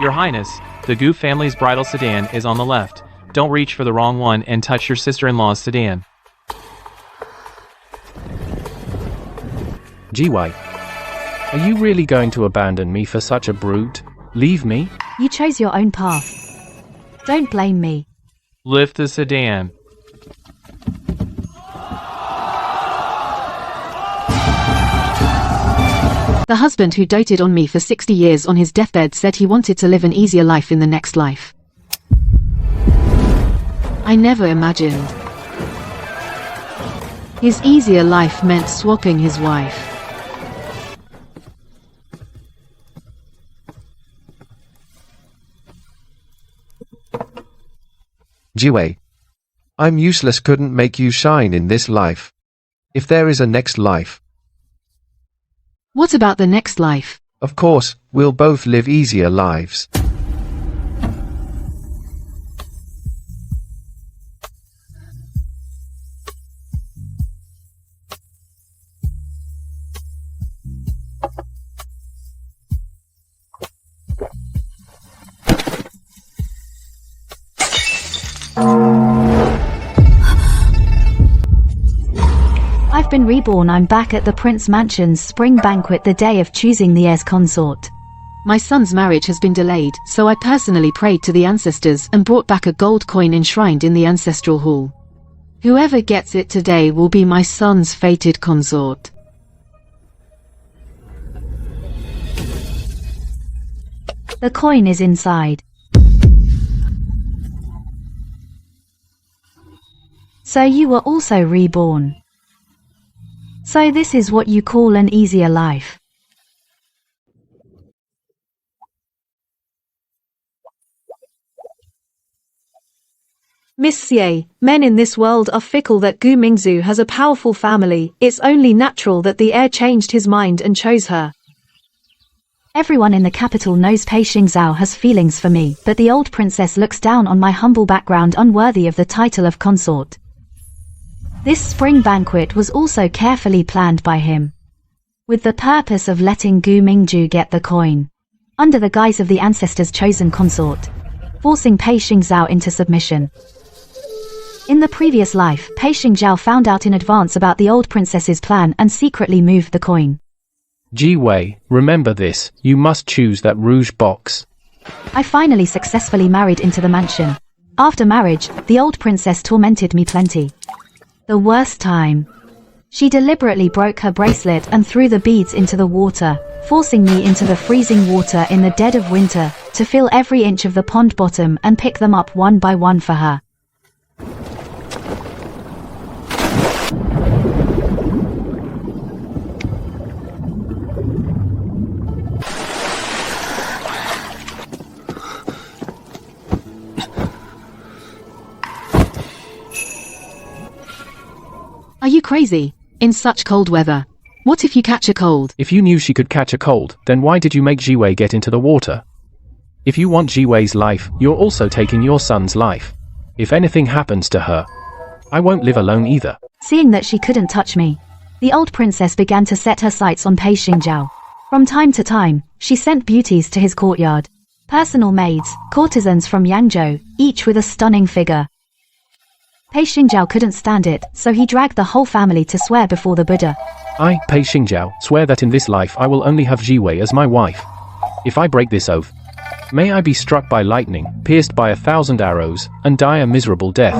Your Highness, the Gu family's bridal sedan is on the left. Don't reach for the wrong one and touch your sister-in-law's sedan. Jiwei, are you really going to abandon me for such a brute? Leave me? You chose your own path. Don't blame me. Lift the sedan. The husband who doted on me for 60 years on his deathbed said he wanted to live an easier life in the next life. I never imagined his easier life meant swapping his wife. Jiwei, I'm useless, couldn't make you shine in this life. If there is a next life, What about the next life? of course, we'll both live easier lives. I've been reborn. I'm back at the Prince Mansion's spring banquet, the day of choosing the heir's consort. My son's marriage has been delayed, so I personally prayed to the ancestors and brought back a gold coin enshrined in the ancestral hall. Whoever gets it today will be my son's fated consort. The coin is inside. So you were also reborn. So this is what you call an easier life. Miss Xie, men in this world are fickle. That Gu Mingzhu has a powerful family. It's only natural that the heir changed his mind and chose her. Everyone in the capital knows Pei Xingzhao has feelings for me, but the old princess looks down on my humble background, unworthy of the title of consort. This spring banquet was also carefully planned by him, with the purpose of letting Gu Mingzhu get the coin, under the guise of the ancestors' chosen consort, forcing Pei Xingzhao into submission. In the previous life, Pei Xingzhao found out in advance about the old princess's plan and secretly moved the coin. Jiwei, remember this, you must choose that rouge box. I finally successfully married into the mansion. After marriage, the old princess tormented me plenty. The worst time. She deliberately broke her bracelet and threw the beads into the water, forcing me into the freezing water in the dead of winter, to feel every inch of the pond bottom and pick them up one by one for her. Are you crazy? In such cold weather. What if you catch a cold? If you knew she could catch a cold, then why did you make Jiwei get into the water? If you want Jiwei's life, you're also taking your son's life. If anything happens to her, I won't live alone either. Seeing that she couldn't touch me, the old princess began to set her sights on Pei Xingzhao. From time to time, she sent beauties to his courtyard. Personal maids, courtesans from Yangzhou, each with a stunning figure. Pei Xingzhao couldn't stand it, so he dragged the whole family to swear before the Buddha. I, Pei Xingzhao, swear that in this life I will only have Jiwei as my wife. If I break this oath, may I be struck by lightning, pierced by 1,000 arrows, and die a miserable death.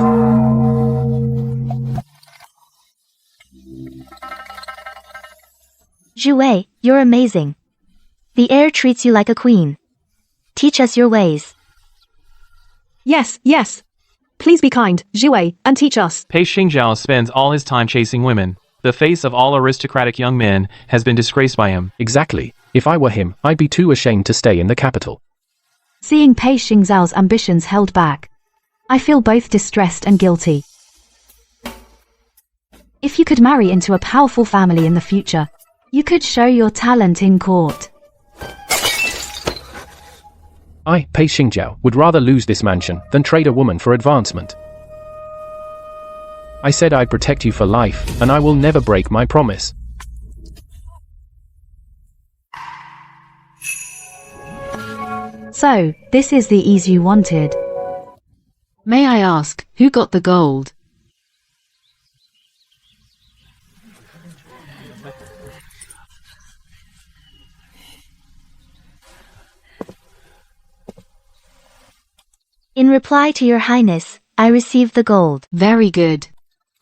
Jiwei, you're amazing. The heir treats you like a queen. Teach us your ways. Yes, yes. Please be kind, Jiwei, and teach us. Pei Xingzhao spends all his time chasing women. The face of all aristocratic young men has been disgraced by him. Exactly. If I were him, I'd be too ashamed to stay in the capital. Seeing Pei Xingzhao's ambitions held back, I feel both distressed and guilty. If you could marry into a powerful family in the future, you could show your talent in court. I, Pei Xingzhao, would rather lose this mansion than trade a woman for advancement. I said I'd protect you for life, and I will never break my promise. So, this is the ease you wanted. May I ask, who got the gold? In reply to your highness, I received the gold. Very good.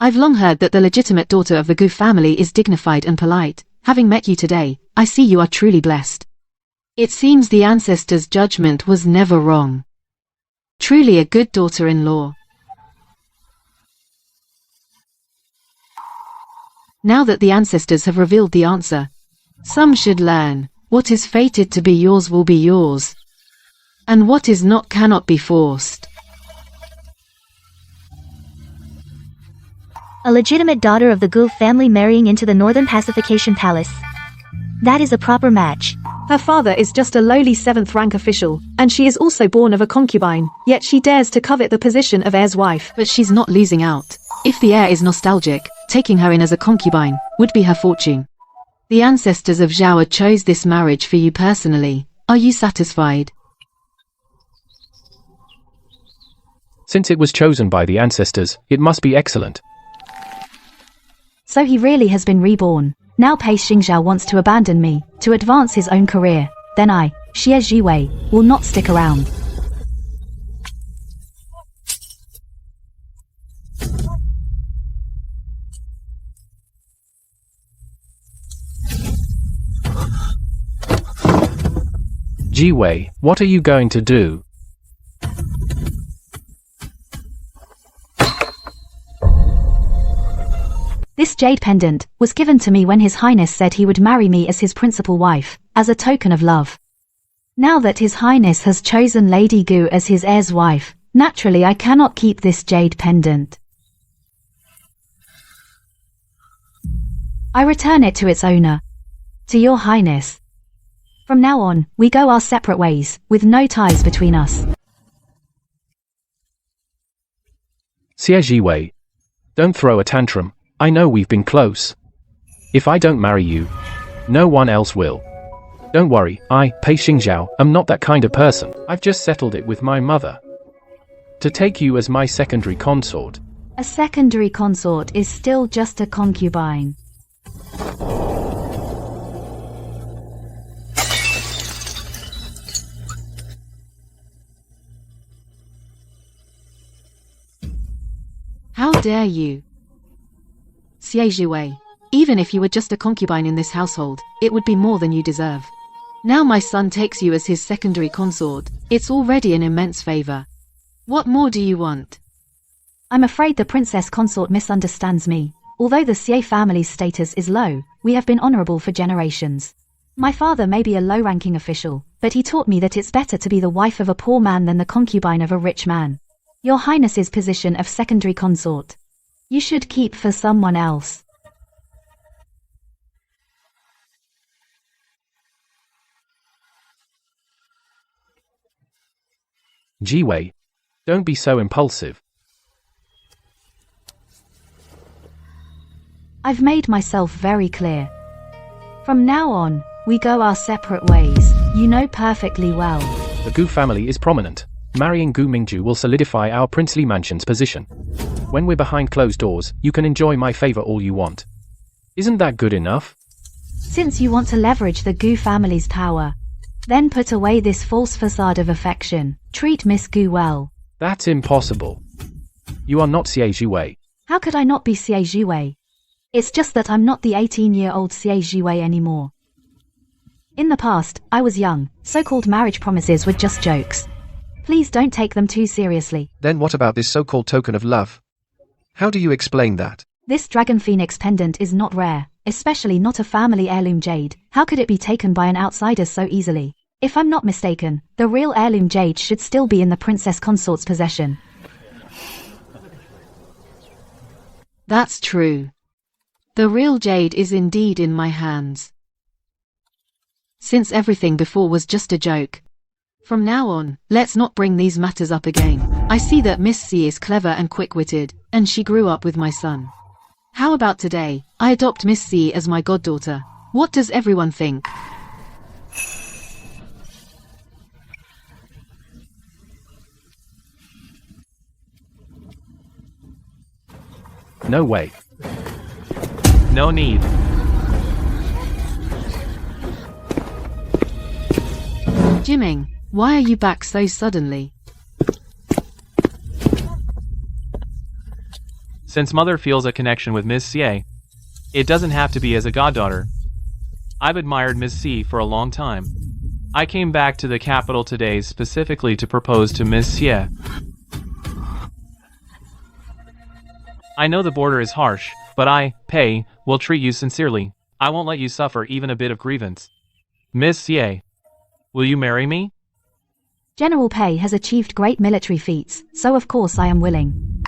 I've long heard that the legitimate daughter of the Gu family is dignified and polite. Having met you today, I see you are truly blessed. It seems the ancestors' judgment was never wrong. Truly a good daughter-in-law. Now that the ancestors have revealed the answer, some should learn, what is fated to be yours will be yours, and what is not cannot be forced. A legitimate daughter of the Gu family marrying into the Northern Pacification Palace. That is a proper match. Her father is just a lowly 7th rank official, and she is also born of a concubine, yet she dares to covet the position of heir's wife. But she's not losing out. If the heir is nostalgic, taking her in as a concubine would be her fortune. The ancestors of Zhao chose this marriage for you personally. Are you satisfied? Since it was chosen by the ancestors, it must be excellent. So he really has been reborn. Now Pei Xingzhao wants to abandon me, to advance his own career. Then I, Xie Jiwei, will not stick around. Jiwei, what are you going to do? This jade pendant was given to me when His Highness said he would marry me as his principal wife, as a token of love. Now that His Highness has chosen Lady Gu as his heir's wife, naturally I cannot keep this jade pendant. I return it to its owner. To your Highness. From now on, we go our separate ways, with no ties between us. Xie Jiwei, don't throw a tantrum. I know we've been close. If I don't marry you, no one else will. Don't worry, I, Pei Xingzhao, am not that kind of person. I've just settled it with my mother. To take you as my secondary consort. A secondary consort is still just a concubine. How dare you? Xie Jiwei, even if you were just a concubine in this household, it would be more than you deserve. Now my son takes you as his secondary consort. It's already an immense favor. What more do you want? I'm afraid the princess consort misunderstands me. Although the Xie family's status is low, we have been honorable for generations. My father may be a low-ranking official, but he taught me that it's better to be the wife of a poor man than the concubine of a rich man. Your Highness's position of secondary consort, you should keep for someone else. Jiwei, don't be so impulsive. I've made myself very clear. From now on, we go our separate ways. You know perfectly well. The Gu family is prominent. Marrying Gu Mingju will solidify our princely mansion's position. When we're behind closed doors, you can enjoy my favor all you want. Isn't that good enough? Since you want to leverage the Gu family's power, then put away this false facade of affection. Treat Miss Gu well. That's impossible. You are not Xie Jiwei. How could I not be Xie Jiwei? It's just that I'm not the 18-year-old Xie Jiwei anymore. In the past, I was young. So-called marriage promises were just jokes. Please don't take them too seriously. Then what about this so-called token of love? How do you explain that? This Dragon Phoenix pendant is not rare, especially not a family heirloom jade. How could it be taken by an outsider so easily? If I'm not mistaken, the real heirloom jade should still be in the princess consort's possession. That's true. The real jade is indeed in my hands. Since everything before was just a joke, from now on, let's not bring these matters up again. I see that Miss C is clever and quick-witted, and she grew up with my son. How about today, I adopt Miss C as my goddaughter? What does everyone think? No way. No need. Jiming, why are you back so suddenly? Since Mother feels a connection with Ms. Xie, it doesn't have to be as a goddaughter. I've admired Ms. Xie for a long time. I came back to the capital today specifically to propose to Ms. Xie. I know the border is harsh, but I, Pei, will treat you sincerely. I won't let you suffer even a bit of grievance. Ms. Xie, will you marry me? General Pei has achieved great military feats, so of course I am willing.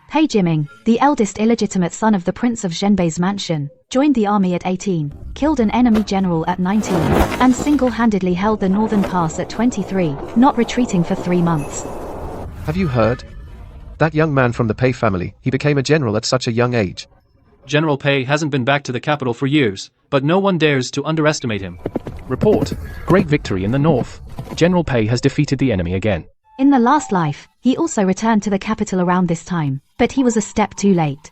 Pei Jiming, the eldest illegitimate son of the Prince of Zhenbei's mansion, joined the army at 18, killed an enemy general at 19, and single-handedly held the northern pass at 23, not retreating for 3 months. Have you heard? That young man from the Pei family, he became a general at such a young age. General Pei hasn't been back to the capital for years, but no one dares to underestimate him. Report. Great victory in the north. General Pei has defeated the enemy again. In the last life, he also returned to the capital around this time, but he was a step too late.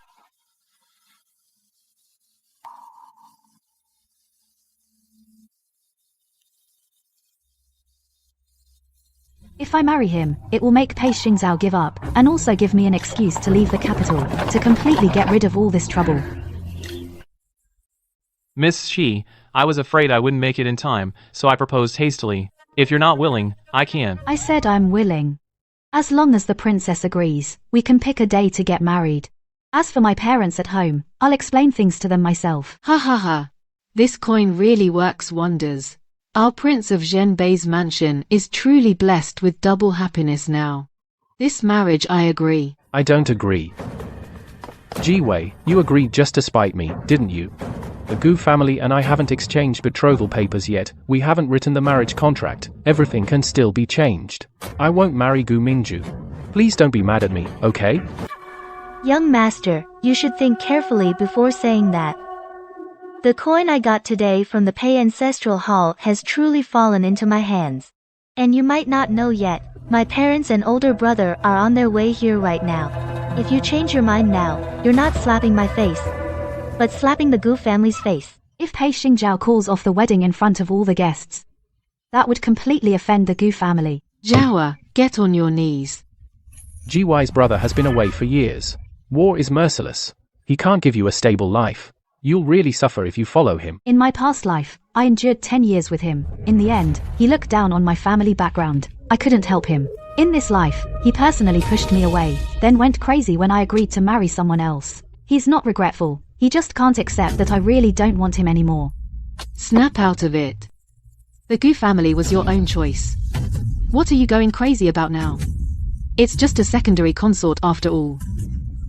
If I marry him, it will make Pei Xingzhao give up, and also give me an excuse to leave the capital, to completely get rid of all this trouble. Miss Xi, I was afraid I wouldn't make it in time, so I proposed hastily. If you're not willing, I can. I said I'm willing. As long as the princess agrees, we can pick a day to get married. As for my parents at home, I'll explain things to them myself. Ha ha ha. This coin really works wonders. Our Prince of Zhenbei's mansion is truly blessed with double happiness now. This marriage I agree. I don't agree. Ji-Wei, you agreed just to spite me, didn't you? The Gu family and I haven't exchanged betrothal papers yet, we haven't written the marriage contract, everything can still be changed. I won't marry Gu Mingju. Please don't be mad at me, okay? Young master, you should think carefully before saying that. The coin I got today from the Pei Ancestral Hall has truly fallen into my hands. And you might not know yet, my parents and older brother are on their way here right now. If you change your mind now, you're not slapping my face, but slapping the Gu family's face. If Pei Xingzhao calls off the wedding in front of all the guests, that would completely offend the Gu family. Zhaoa, get on your knees. Ji-Wei's brother has been away for years. War is merciless. He can't give you a stable life. You'll really suffer if you follow him. In my past life, I endured 10 years with him. In the end, he looked down on my family background. I couldn't help him. In this life, he personally pushed me away, then went crazy when I agreed to marry someone else. He's not regretful. He just can't accept that I really don't want him anymore. Snap out of it. The Gu family was your own choice. What are you going crazy about now? It's just a secondary consort after all.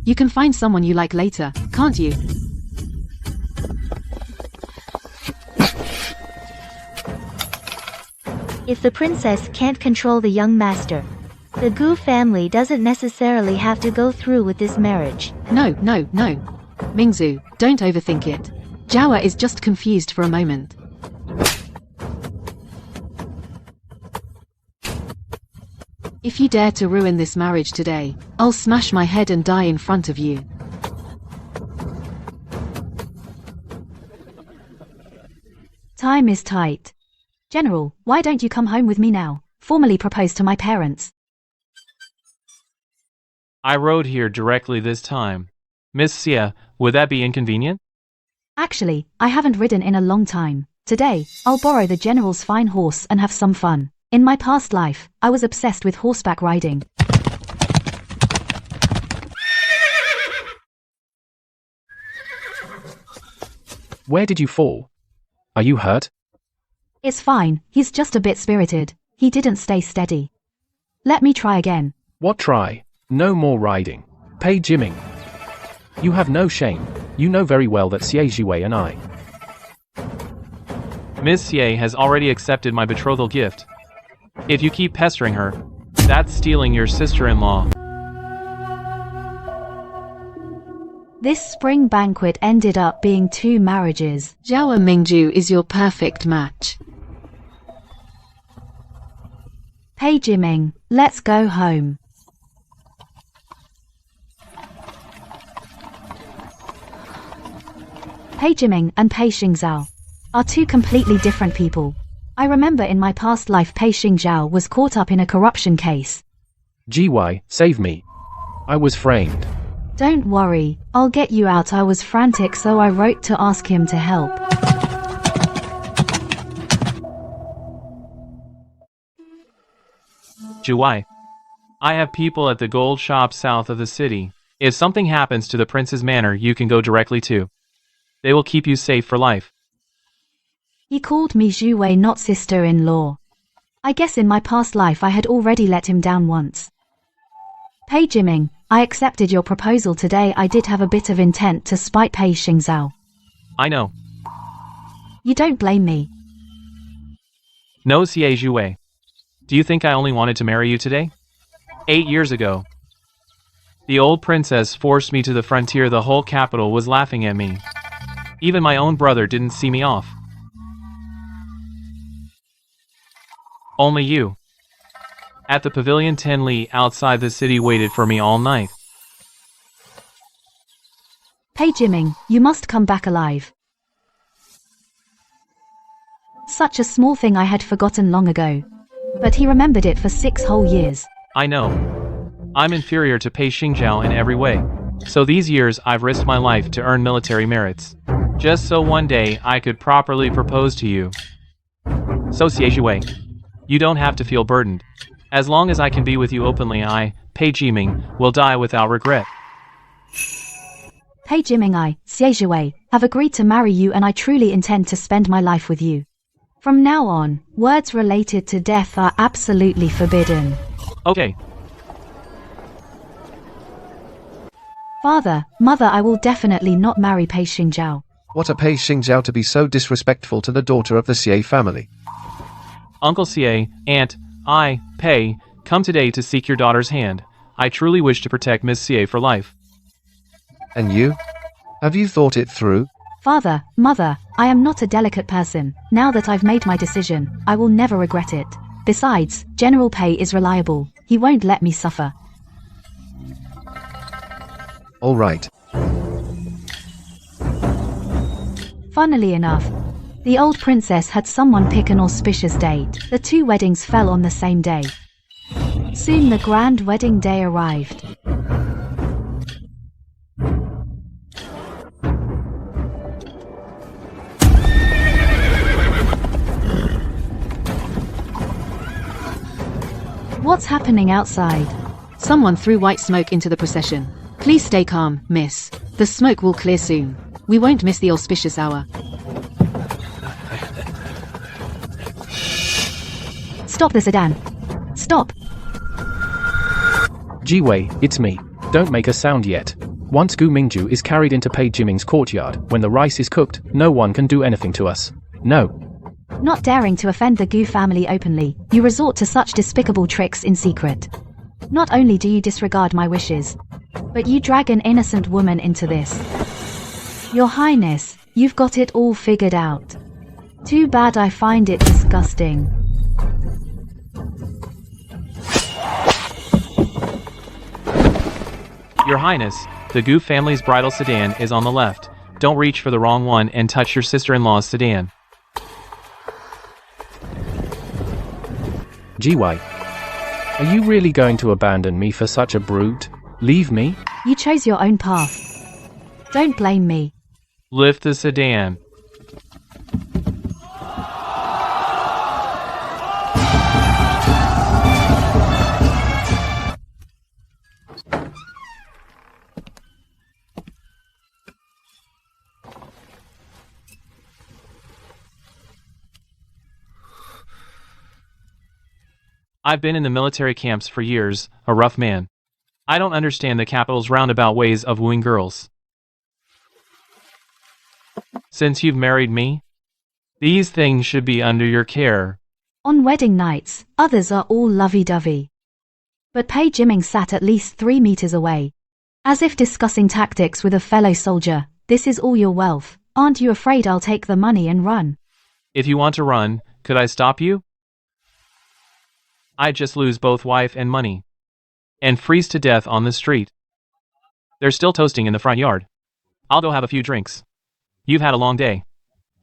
You can find someone you like later, can't you? If the princess can't control the young master, the Gu family doesn't necessarily have to go through with this marriage. No. Mingzu, don't overthink it. Zhaoa is just confused for a moment. If you dare to ruin this marriage today, I'll smash my head and die in front of you. Time is tight. General, why don't you come home with me now? Formally propose to my parents. I rode here directly this time. Miss Xie, would that be inconvenient? Actually, I haven't ridden in a long time. Today, I'll borrow the general's fine horse and have some fun. In my past life, I was obsessed with horseback riding. Where did you fall? Are you hurt? It's fine, he's just a bit spirited. He didn't stay steady. Let me try again. What try? No more riding. Pei Jiming. You have no shame. You know very well that Xie Jiwei and I. Miss Xie has already accepted my betrothal gift. If you keep pestering her, that's stealing your sister-in-law. This spring banquet ended up being 2 marriages. Zhaoa Mingju is your perfect match. Pei Jiming, let's go home. Pei Jiming and Pei Xingzhao are two completely different people. I remember in my past life Pei Xingzhao was caught up in a corruption case. GY, save me. I was framed. Don't worry, I'll get you out. I was frantic, so I wrote to ask him to help. Juwai. I have people at the gold shop south of the city. If something happens to the prince's manor, you can go directly to. They will keep you safe for life. He called me Zhu Wei, not sister-in-law. I guess in my past life I had already let him down once. Pei Jiming, I accepted your proposal today. I did have a bit of intent to spite Pei Xingzhao. I know. You don't blame me. No, Xie Zhuwei. Do you think I only wanted to marry you today? 8 years ago. The old princess forced me to the frontier. The whole capital was laughing at me. Even my own brother didn't see me off. Only you. At the pavilion 10 li outside the city waited for me all night. Pei Jiming, you must come back alive. Such a small thing I had forgotten long ago. But he remembered it for 6 whole years. I know. I'm inferior to Pei Xingzhao in every way. So these years I've risked my life to earn military merits. Just so one day I could properly propose to you. So Xie Zhuwei, you don't have to feel burdened. As long as I can be with you openly, I, Pei Jiming, will die without regret. Pei Jiming, I, Xie Zhuwei, have agreed to marry you, and I truly intend to spend my life with you. From now on, words related to death are absolutely forbidden. Okay. Father, Mother, I will definitely not marry Pei Xingzhao. What a Pei Xingzhao to be so disrespectful to the daughter of the Xie family. Uncle Xie, Aunt, I, Pei, come today to seek your daughter's hand. I truly wish to protect Miss Xie for life. And you? Have you thought it through? Father, Mother, I am not a delicate person. Now that I've made my decision, I will never regret it. Besides, General Pei is reliable. He won't let me suffer. All right. Funnily enough, the old princess had someone pick an auspicious date. The 2 weddings fell on the same day. Soon the grand wedding day arrived. What's happening outside? Someone threw white smoke into the procession. Please stay calm, miss. The smoke will clear soon. We won't miss the auspicious hour. Stop the sedan. Stop. Jiwei, it's me. Don't make a sound yet. Once Gu Mingju is carried into Pei Jiming's courtyard, when the rice is cooked, no one can do anything to us. No. Not daring to offend the Gu family openly, you resort to such despicable tricks in secret. Not only do you disregard my wishes, but you drag an innocent woman into this. Your Highness, you've got it all figured out. Too bad. I find it disgusting. Your Highness, the Gu family's bridal sedan is on the left. Don't reach for the wrong one and touch your sister-in-law's sedan. Jiwei. Are you really going to abandon me for such a brute? Leave me? You chose your own path. Don't blame me. Lift the sedan. I've been in the military camps for years, a rough man. I don't understand the capital's roundabout ways of wooing girls. Since you've married me, these things should be under your care. On wedding nights, others are all lovey-dovey. But Pei Jiming sat at least 3 meters away. As if discussing tactics with a fellow soldier. This is all your wealth. Aren't you afraid I'll take the money and run? If you want to run, could I stop you? I'd just lose both wife and money. And freeze to death on the street. They're still toasting in the front yard. I'll go have a few drinks. You've had a long day.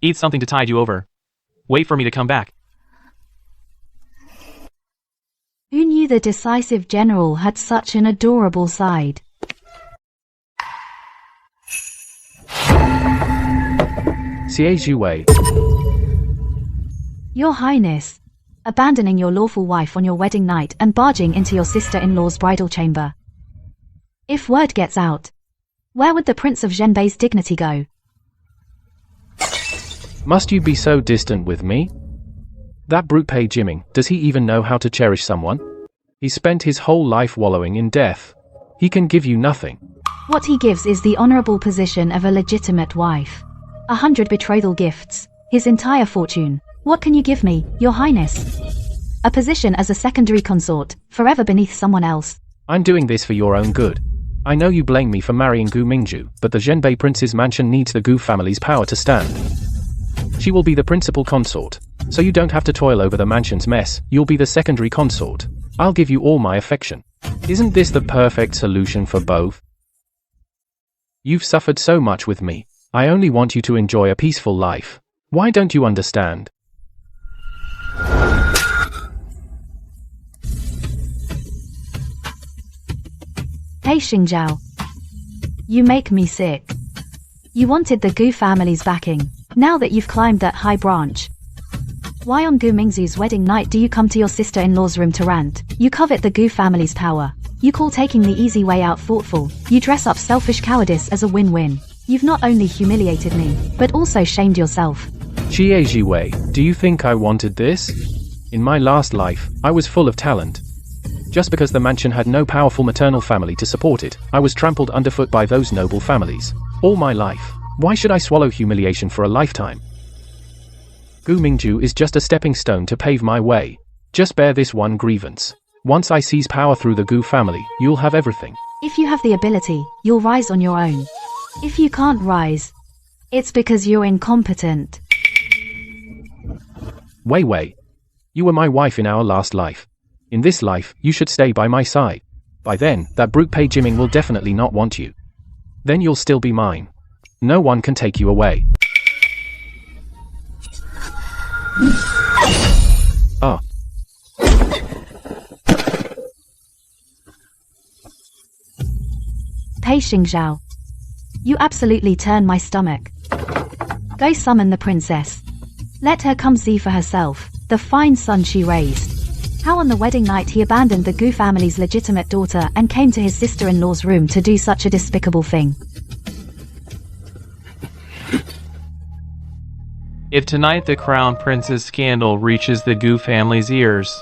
Eat something to tide you over. Wait for me to come back. Who knew the decisive general had such an adorable side? Siege Wei. Your Highness, abandoning your lawful wife on your wedding night and barging into your sister-in-law's bridal chamber. If word gets out, where would the Prince of Zhenbei's dignity go? Must you be so distant with me? That brute Pei Jiming, does he even know how to cherish someone? He spent his whole life wallowing in death. He can give you nothing. What he gives is the honorable position of a legitimate wife. 100 betrothal gifts, his entire fortune. What can you give me, Your Highness? A position as a secondary consort, forever beneath someone else. I'm doing this for your own good. I know you blame me for marrying Gu Mingju, but the Zhenbei prince's mansion needs the Gu family's power to stand. She will be the principal consort, so you don't have to toil over the mansion's mess. You'll be the secondary consort. I'll give you all my affection. Isn't this the perfect solution for both? You've suffered so much with me. I only want you to enjoy a peaceful life. Why don't you understand? Hey Xingzhao. You make me sick. You wanted the Gu family's backing. Now that you've climbed that high branch, why on Gu Mingzu's wedding night do you come to your sister-in-law's room to rant? You covet the Gu family's power. You call taking the easy way out thoughtful. You dress up selfish cowardice as a win-win. You've not only humiliated me, but also shamed yourself. Xie Wei, do you think I wanted this? In my last life, I was full of talent. Just because the mansion had no powerful maternal family to support it, I was trampled underfoot by those noble families. All my life. Why should I swallow humiliation for a lifetime? Gu Mingju is just a stepping stone to pave my way. Just bear this one grievance. Once I seize power through the Gu family, you'll have everything. If you have the ability, you'll rise on your own. If you can't rise, it's because you're incompetent. Wei, you were my wife in our last life. In this life, you should stay by my side. By then, that brute Pei Jiming will definitely not want you. Then you'll still be mine. No one can take you away. Ah. Pei Xingzhao. You absolutely turn my stomach. Go summon the princess. Let her come see for herself, the fine son she raised. How on the wedding night he abandoned the Gu family's legitimate daughter and came to his sister-in-law's room to do such a despicable thing. If tonight the crown prince's scandal reaches the Gu family's ears,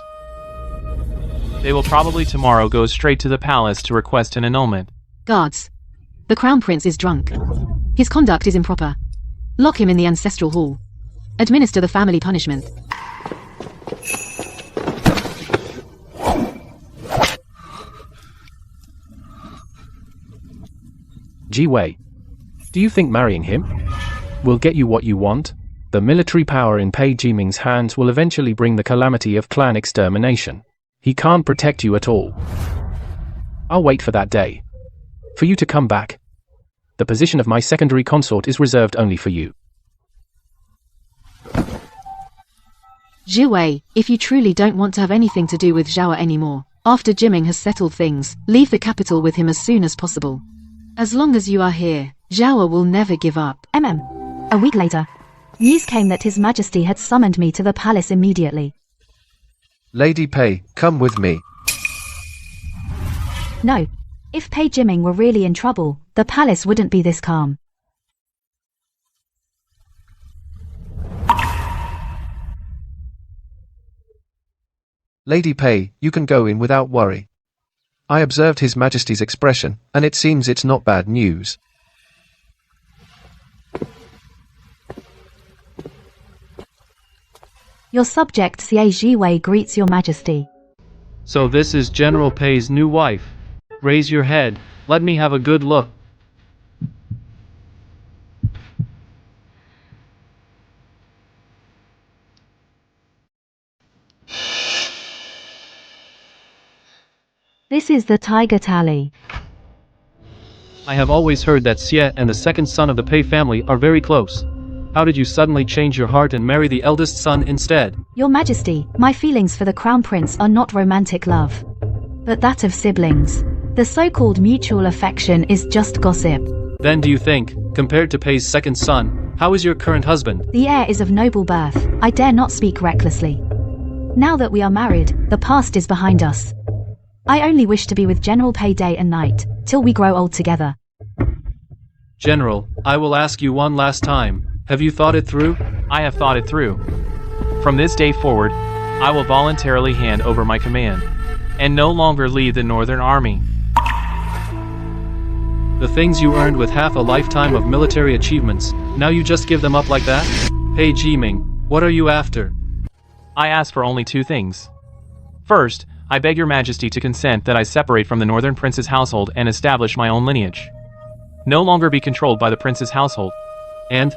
they will probably tomorrow go straight to the palace to request an annulment. Guards. The crown prince is drunk. His conduct is improper. Lock him in the ancestral hall. Administer the family punishment. Ji Wei, do you think marrying him will get you what you want? The military power in Pei Jiming's hands will eventually bring the calamity of clan extermination. He can't protect you at all. I'll wait for that day. For you to come back. The position of my secondary consort is reserved only for you. Zhi Wei, if you truly don't want to have anything to do with Zhao anymore, after Jiming has settled things, leave the capital with him as soon as possible. As long as you are here, Zhao will never give up. A week later, news came that His Majesty had summoned me to the palace immediately. Lady Pei, come with me. No. If Pei Jiming were really in trouble, the palace wouldn't be this calm. Lady Pei, you can go in without worry. I observed His Majesty's expression, and it seems it's not bad news. Your subject Xie Jiwei greets your majesty. So this is General Pei's new wife. Raise your head, let me have a good look. This is the tiger tally. I have always heard that Xie and the second son of the Pei family are very close. How did you suddenly change your heart and marry the eldest son instead? Your Majesty, my feelings for the Crown Prince are not romantic love, but that of siblings. The so-called mutual affection is just gossip. Then do you think, compared to Pei's second son, how is your current husband? The heir is of noble birth. I dare not speak recklessly. Now that we are married, the past is behind us. I only wish to be with General Pei day and night, till we grow old together. General, I will ask you one last time. Have you thought it through? I have thought it through. From this day forward, I will voluntarily hand over my command, and no longer lead the Northern Army. The things you earned with half a lifetime of military achievements, now you just give them up like that? Pei Jiming, what are you after? I ask for only two things. First, I beg your Majesty to consent that I separate from the Northern Prince's household and establish my own lineage. No longer be controlled by the Prince's household. And?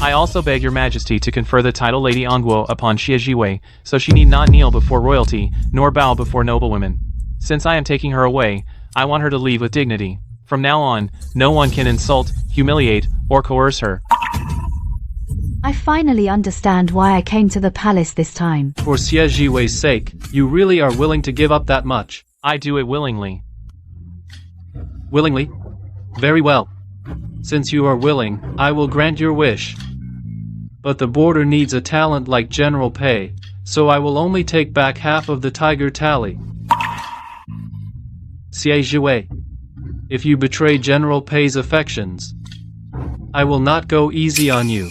I also beg your Majesty to confer the title Lady Angguo upon Xie Jiwei, so she need not kneel before royalty, nor bow before noblewomen. Since I am taking her away, I want her to leave with dignity. From now on, no one can insult, humiliate, or coerce her. I finally understand why I came to the palace this time. For Xie Jiwei's sake, you really are willing to give up that much? I do it willingly. Willingly? Very well. Since you are willing, I will grant your wish. But the border needs a talent like General Pei, so I will only take back half of the tiger tally. Xie Jiwei, if you betray General Pei's affections, I will not go easy on you.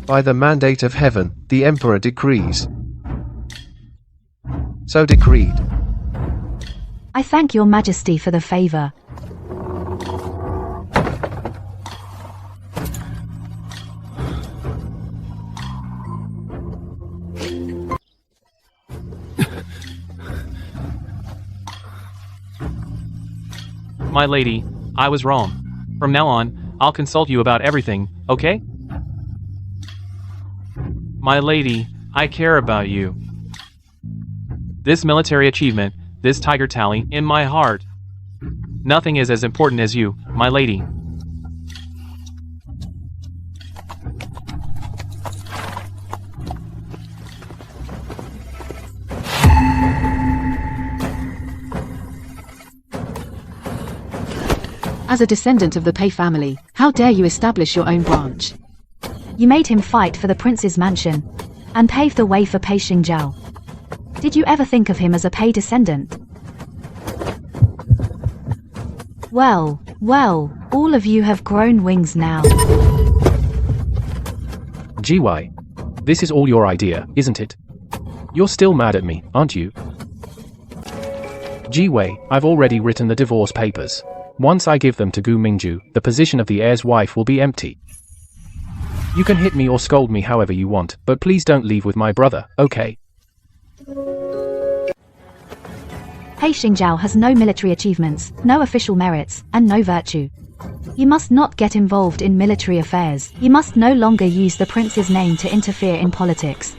By the mandate of heaven, the Emperor decrees. So decreed. I thank your Majesty for the favor. My lady, I was wrong. From now on, I'll consult you about everything, okay? My lady, I care about you. This military achievement, this tiger tally, in my heart. Nothing is as important as you, my lady. As a descendant of the Pei family, how dare you establish your own branch? You made him fight for the prince's mansion, and paved the way for Pei Xingzhao. Did you ever think of him as a Pei descendant? Well, all of you have grown wings now. GY, this is all your idea, isn't it? You're still mad at me, aren't you? Jiwei, I've already written the divorce papers. Once I give them to Gu Mingju, the position of the heir's wife will be empty. You can hit me or scold me however you want, but please don't leave with my brother, okay? Pei Xingzhao has no military achievements, no official merits, and no virtue. You must not get involved in military affairs. You must no longer use the prince's name to interfere in politics.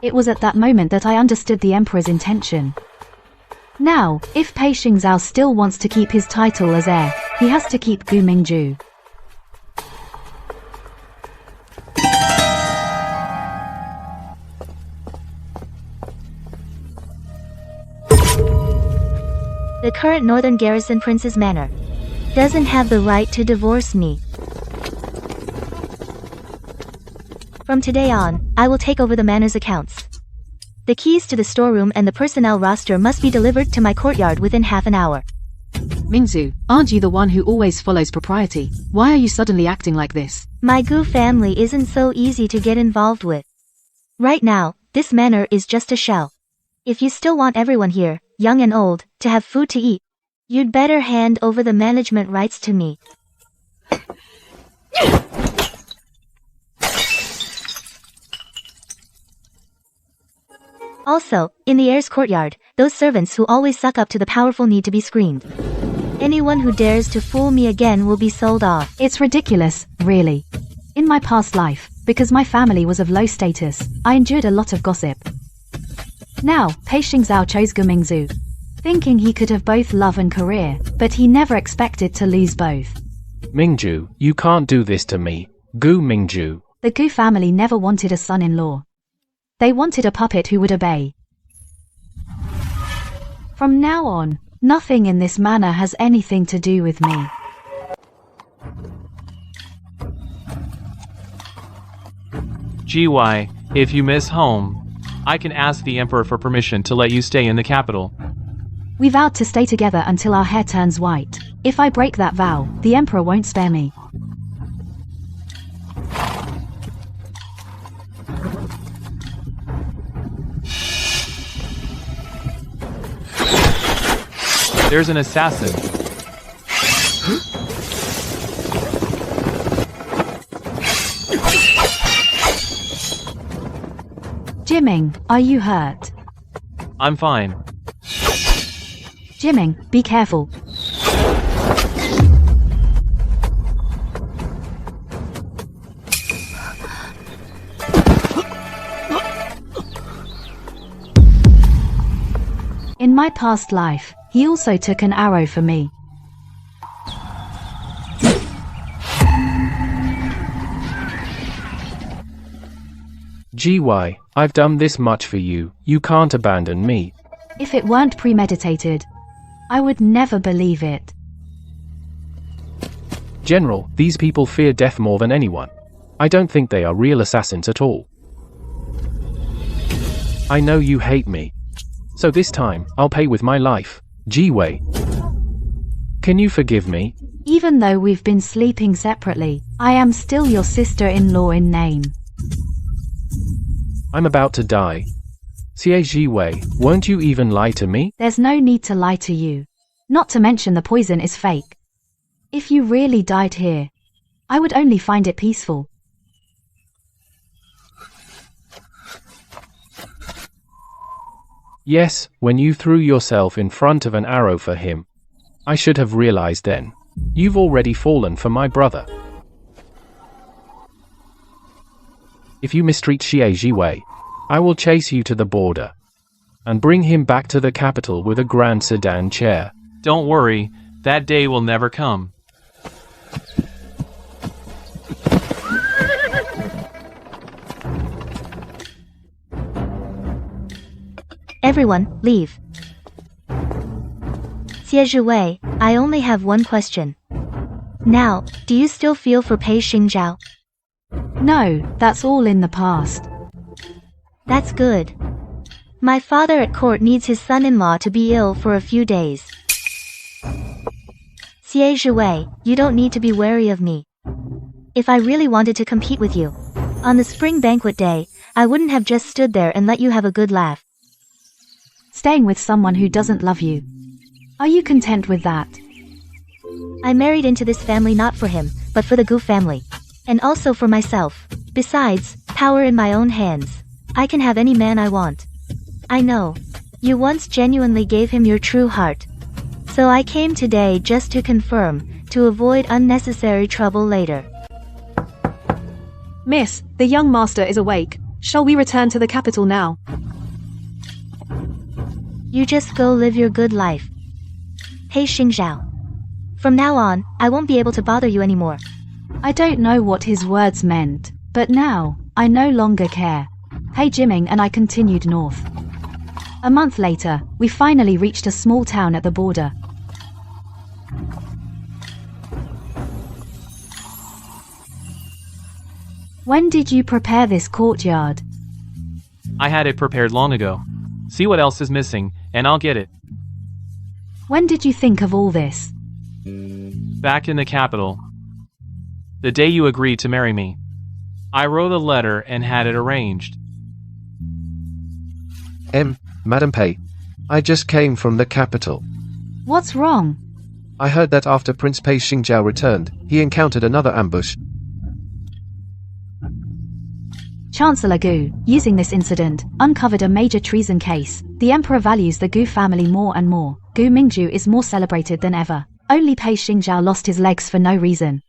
It was at that moment that I understood the emperor's intention. Now, if Pei Xingzhao still wants to keep his title as heir, he has to keep Gu Mingju. The current Northern Garrison Prince's Manor doesn't have the right to divorce me. From today on, I will take over the manor's accounts. The keys to the storeroom and the personnel roster must be delivered to my courtyard within half an hour. Mingzu, aren't you the one who always follows propriety? Why are you suddenly acting like this? My Gu family isn't so easy to get involved with. Right now, this manor is just a shell. If you still want everyone here, young and old, to have food to eat, you'd better hand over the management rights to me. Also, in the heir's courtyard, those servants who always suck up to the powerful need to be screened. Anyone who dares to fool me again will be sold off. It's ridiculous, really. In my past life, because my family was of low status, I endured a lot of gossip. Now, Pei Xingzhao chose Gu Mingzhu, thinking he could have both love and career, but he never expected to lose both. Mingju, you can't do this to me. Gu Mingju. The Gu family never wanted a son-in-law. They wanted a puppet who would obey. From now on, nothing in this manor has anything to do with me. GY, if you miss home, I can ask the Emperor for permission to let you stay in the capital. We vowed to stay together until our hair turns white. If I break that vow, the Emperor won't spare me. There's an assassin. Jiming, are you hurt? I'm fine. Jiming, be careful. In my past life, he also took an arrow for me. GY, I've done this much for you. You can't abandon me. If it weren't premeditated, I would never believe it. General, these people fear death more than anyone. I don't think they are real assassins at all. I know you hate me. So this time, I'll pay with my life. GY. Can you forgive me? Even though we've been sleeping separately, I am still your sister-in-law in name. I'm about to die. GY, won't you even lie to me? There's no need to lie to you. Not to mention the poison is fake. If you really died here, I would only find it peaceful. Yes, when you threw yourself in front of an arrow for him. I should have realized then. You've already fallen for my brother. If you mistreat GY, I will chase you to the border and bring him back to the capital with a grand sedan chair. Don't worry, that day will never come. Everyone, leave. Xie, I only have one question. Now, do you still feel for Pei Xingzhao? No, that's all in the past. That's good. My father at court needs his son-in-law to be ill for a few days. Xie, you don't need to be wary of me. If I really wanted to compete with you, on the spring banquet day, I wouldn't have just stood there and let you have a good laugh. Staying with someone who doesn't love you. Are you content with that? I married into this family not for him, but for the Gu family. And also for myself. Besides, power in my own hands. I can have any man I want. I know. You once genuinely gave him your true heart. So I came today just to confirm, to avoid unnecessary trouble later. Miss, the young master is awake. Shall we return to the capital now? You just go live your good life. Pei Xingzhao. From now on, I won't be able to bother you anymore. I don't know what his words meant, but now, I no longer care. Hey Jiming and I continued north. A month later, we finally reached a small town at the border. When did you prepare this courtyard? I had it prepared long ago. See what else is missing, and I'll get it. When did you think of all this? Back in the capital. The day you agreed to marry me. I wrote a letter and had it arranged. Madam Pei, I just came from the capital. What's wrong? I heard that after Prince Pei Xingzhao returned, he encountered another ambush. Chancellor Gu, using this incident, uncovered a major treason case. The Emperor values the Gu family more and more. Gu Mingju is more celebrated than ever. Only Pei Xingzhao lost his legs for no reason.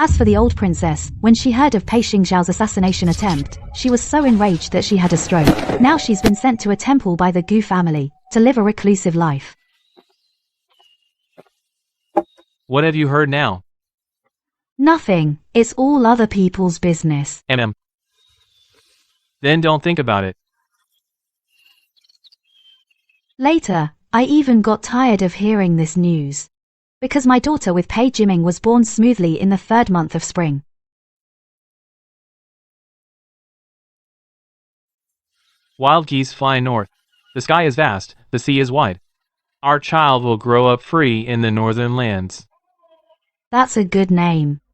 As for the old princess, when she heard of Pei Xingzhao's assassination attempt, she was so enraged that she had a stroke. Now she's been sent to a temple by the Gu family, to live a reclusive life. What have you heard now? Nothing, it's all other people's business. Then don't think about it. Later, I even got tired of hearing this news. Because my daughter with Pei Jiming was born smoothly in the 3rd month of spring. Wild geese fly north. The sky is vast, the sea is wide. Our child will grow up free in the northern lands. That's a good name.